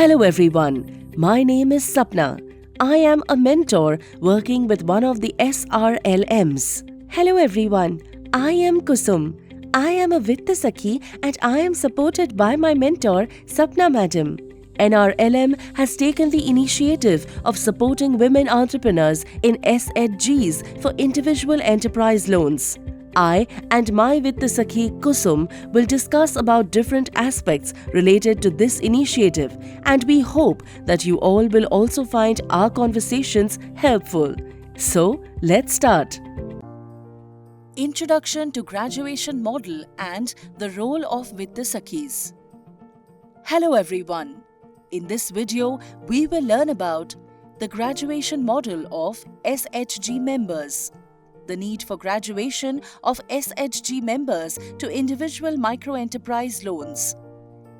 Hello everyone, my name is Sapna. I am a mentor working with one of the SRLMs. Hello everyone, I am Kusum. I am a Vitta Sakhi and I am supported by my mentor Sapna Madam. NRLM has taken the initiative of supporting women entrepreneurs in SHGs for individual enterprise loans. I and my Vitta Sakhi Kusum will discuss about different aspects related to this initiative, and we hope that you all will also find our conversations helpful. So, let's start. Introduction to Graduation Model and the Role of Vitta Sakhis. Hello everyone. In this video, we will learn about the graduation model of SHG members, the need for graduation of SHG members to individual micro-enterprise loans,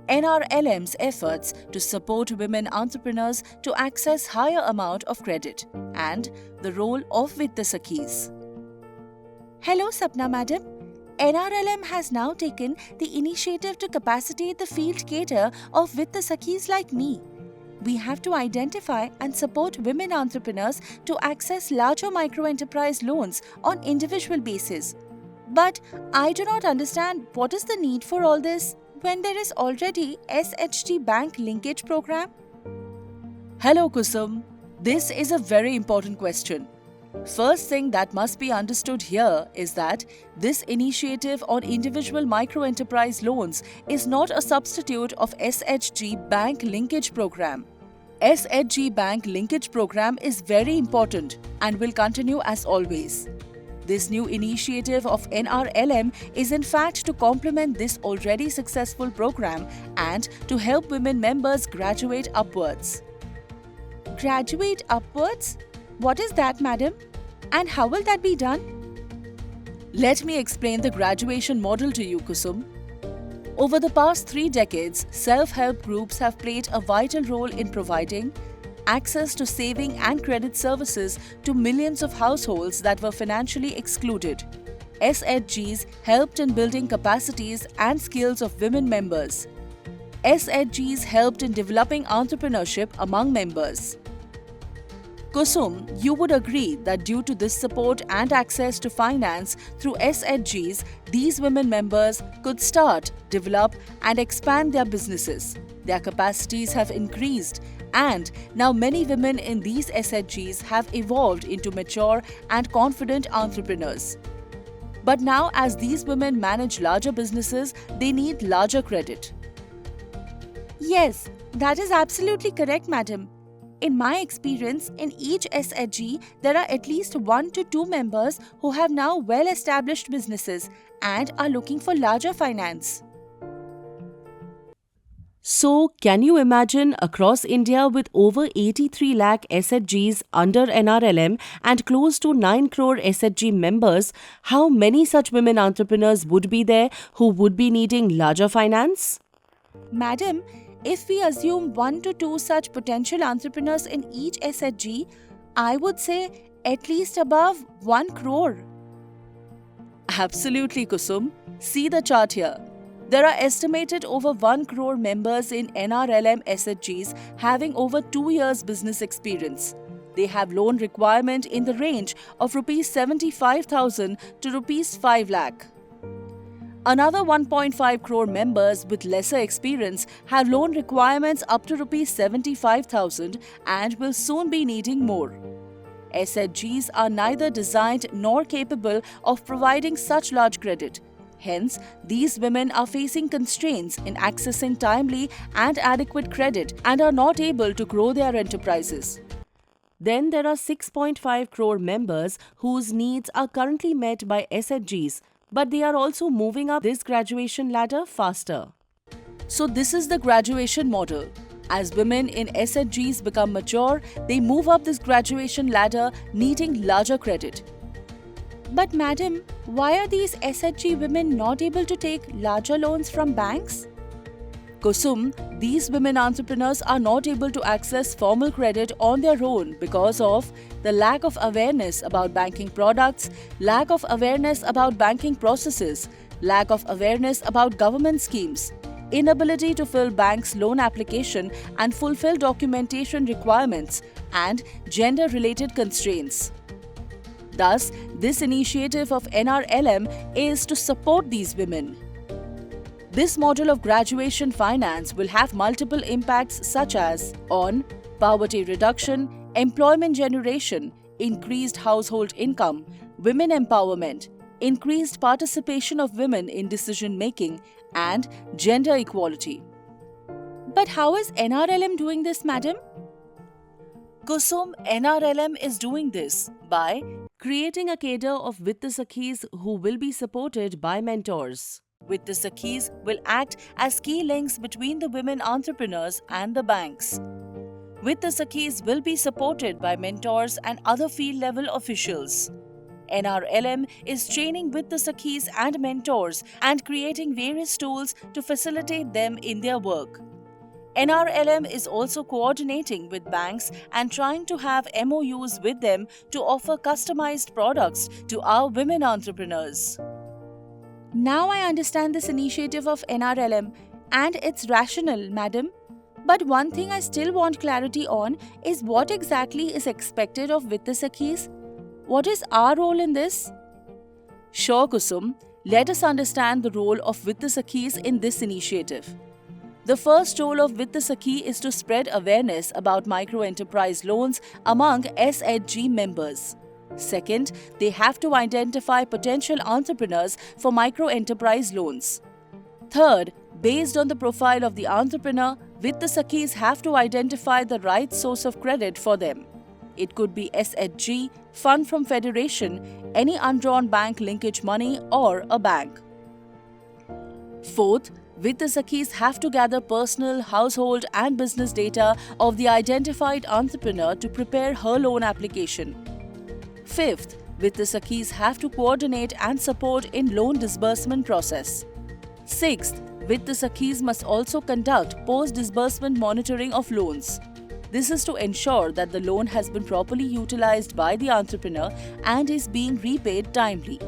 NRLM's efforts to support women entrepreneurs to access higher amount of credit, and the role of Vitta Sakhis. Hello Sapna Madam. NRLM has now taken the initiative to capacitate the field cater of Vitta Sakhis like me. We have to identify and support women entrepreneurs to access larger micro-enterprise loans on individual basis. But I do not understand what is the need for all this when there is already SHG Bank Linkage Program? Hello Kusum. This is a very important question. First thing that must be understood here is that this initiative on individual micro-enterprise loans is not a substitute of SHG Bank Linkage Program. SHG Bank Linkage Program is very important and will continue as always. This new initiative of NRLM is in fact to complement this already successful program and to help women members graduate upwards. Graduate upwards? What is that, madam? And how will that be done? Let me explain the graduation model to you, Kusum. Over the past 3 decades, self-help groups have played a vital role in providing access to saving and credit services to millions of households that were financially excluded. SHGs helped in building capacities and skills of women members. SHGs helped in developing entrepreneurship among members. Kusum, you would agree that due to this support and access to finance through SHGs, these women members could start, develop and expand their businesses. Their capacities have increased and now many women in these SHGs have evolved into mature and confident entrepreneurs. But now as these women manage larger businesses, they need larger credit. Yes, that is absolutely correct, madam. In my experience, in each SHG, there are at least 1 to 2 members who have now well-established businesses and are looking for larger finance. So, can you imagine across India with over 83 lakh SHGs under NRLM and close to 9 crore SHG members, how many such women entrepreneurs would be there who would be needing larger finance? Madam, if we assume 1 to 2 such potential entrepreneurs in each SHG, I would say at least above 1 crore. Absolutely, Kusum. See the chart here. There are estimated over 1 crore members in NRLM SHGs having over 2 years business experience. They have loan requirement in the range of Rs 75,000 to Rs 5 lakh. Another 1.5 crore members with lesser experience have loan requirements up to Rs 75,000 and will soon be needing more. SHGs are neither designed nor capable of providing such large credit. Hence, these women are facing constraints in accessing timely and adequate credit and are not able to grow their enterprises. Then there are 6.5 crore members whose needs are currently met by SHGs, but they are also moving up this graduation ladder faster. So this is the graduation model. As women in SHGs become mature, they move up this graduation ladder needing larger credit. But madam, why are these SHG women not able to take larger loans from banks? Kusum, these women entrepreneurs are not able to access formal credit on their own because of the lack of awareness about banking products, lack of awareness about banking processes, lack of awareness about government schemes. inability to fill banks' loan application and fulfill documentation requirements, and gender-related constraints. Thus, this initiative of NRLM is to support these women. This model of graduation finance will have multiple impacts such as on poverty reduction, employment generation, increased household income, women empowerment, increased participation of women in decision-making, and gender equality. But how is NRLM doing this, madam? Kusum, NRLM is doing this by creating a cadre of Vitt Sakhis who will be supported by mentors. Vitt Sakhis will act as key links between the women entrepreneurs and the banks. Vitt Sakhis will be supported by mentors and other field-level officials. NRLM is training Vitt Sakhis and mentors and creating various tools to facilitate them in their work. NRLM is also coordinating with banks and trying to have MOUs with them to offer customized products to our women entrepreneurs. Now I understand this initiative of NRLM and its rationale, madam. But one thing I still want clarity on is what exactly is expected of Vitt Sakhis? What is our role in this? Sure, Kusum. Let us understand the role of Vitt Sakhis in this initiative. The first role of Vitt Sakhi is to spread awareness about micro-enterprise loans among SHG members. Second, they have to identify potential entrepreneurs for micro-enterprise loans. Third, based on the profile of the entrepreneur, Vitt Sakhis have to identify the right source of credit for them. It could be SHG, fund from federation, any undrawn bank linkage money, or a bank. Fourth, Vitt Sakhis have to gather personal, household, and business data of the identified entrepreneur to prepare her loan application. Fifth, Vitt Sakhis have to coordinate and support in loan disbursement process. Sixth, Vitt Sakhis must also conduct post-disbursement monitoring of loans. This is to ensure that the loan has been properly utilized by the entrepreneur and is being repaid timely.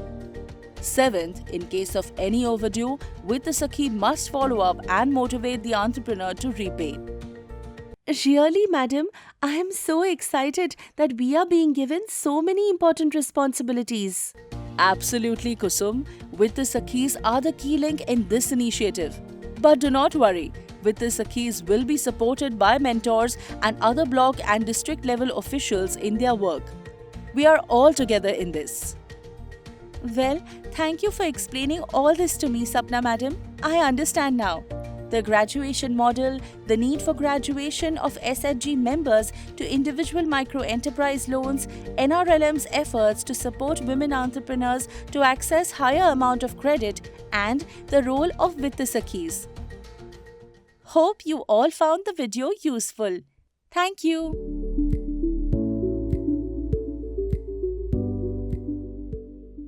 Seventh, in case of any overdue, Vitt Sakhi must follow up and motivate the entrepreneur to repay. Really, madam, I am so excited that we are being given so many important responsibilities. Absolutely, Kusum. Vitt Sakhis are the key link in this initiative. But do not worry, Vitt Sakhis will be supported by mentors and other block and district level officials in their work. We are all together in this. Well, thank you for explaining all this to me, Sapna madam. I understand now. The graduation model, the need for graduation of SHG members to individual micro-enterprise loans, NRLM's efforts to support women entrepreneurs to access higher amount of credit, and the role of Vitt Sakhis. Hope you all found the video useful. Thank you.